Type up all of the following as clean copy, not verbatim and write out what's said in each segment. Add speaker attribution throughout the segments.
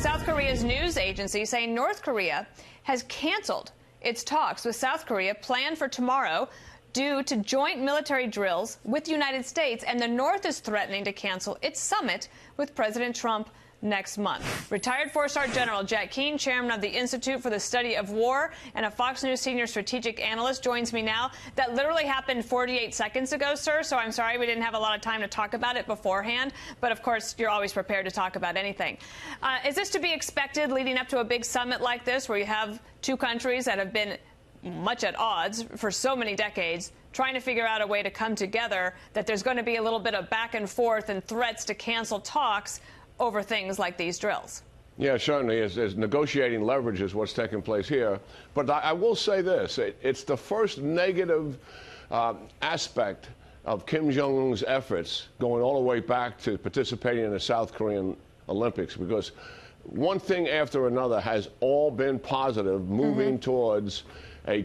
Speaker 1: South Korea's news agency saying North Korea has canceled its talks with South Korea planned for tomorrow due to joint military drills with the United States, and the North is threatening to cancel its summit with President Trump next month. Retired four-star General Jack Keane, chairman of the Institute for the Study of War and a Fox News senior strategic analyst, joins me now. That literally happened 48 seconds ago, sir, so I'm sorry we didn't have a lot of time to talk about it beforehand. But, of course, you're always prepared to talk about anything. Is this to be expected leading up to a big summit like this, where you have two countries that have been much at odds for so many decades, trying to figure out a way to come together, that there's going to be a little bit of back and forth and threats to cancel talks over things like these drills?
Speaker 2: Yeah, certainly. As negotiating leverage is what's taking place here. But I will say this. It's the first negative aspect of Kim Jong-un's efforts going all the way back to participating in the South Korean Olympics, because one thing after another has all been positive, moving towards a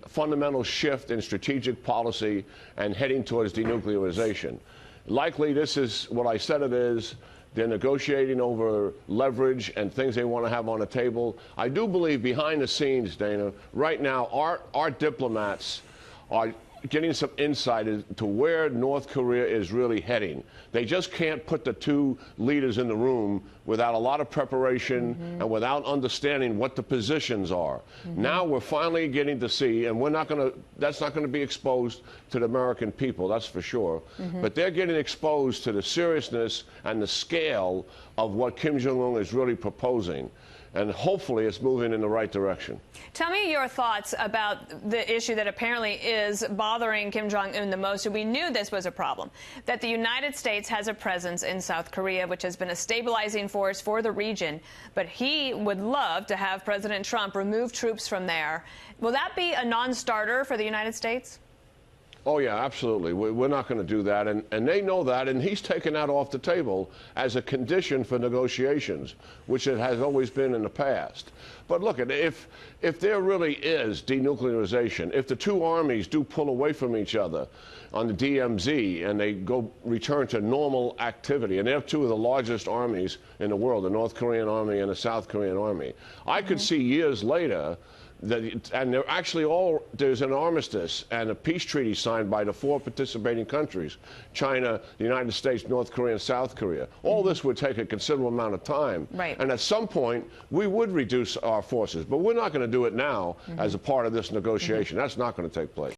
Speaker 2: fundamental shift in strategic policy and heading towards denuclearization. Likely, this is what I said it is. They're negotiating over leverage and things they want to have on the table. I do believe behind the scenes, Dana, right now, our diplomats are getting some insight into where North Korea is really heading. They just can't put the two leaders in the room without a lot of preparation and without understanding what the positions are. Now we're finally getting to see, and that's not going to be exposed to the American people, that's for sure. But they're getting exposed to the seriousness and the scale of what Kim Jong-un is really proposing. And hopefully it's moving in the right direction.
Speaker 1: Tell me your thoughts about the issue that apparently is bothering Kim Jong-un the most. We knew this was a problem, that the United States has a presence in South Korea, which has been a stabilizing force for the region. But he would love to have President Trump remove troops from there. Will that be a non-starter for the United States?
Speaker 2: Oh, yeah, absolutely. We're not going to do that. And they know that. And he's taken that off the table as a condition for negotiations, which it has always been in the past. But look, if there really is denuclearization, if the two armies do pull away from each other on the DMZ and they return to normal activity, and they're two of the largest armies in the world, the North Korean army and the South Korean army, I could see years later and they're actually there's an armistice and a peace treaty signed by the four participating countries: China, the United States, North Korea, and South Korea. All this would take a considerable amount of time.
Speaker 1: Right.
Speaker 2: And at some point, we would reduce our forces. But we're not going to do it now as a part of this negotiation. That's not going to take place.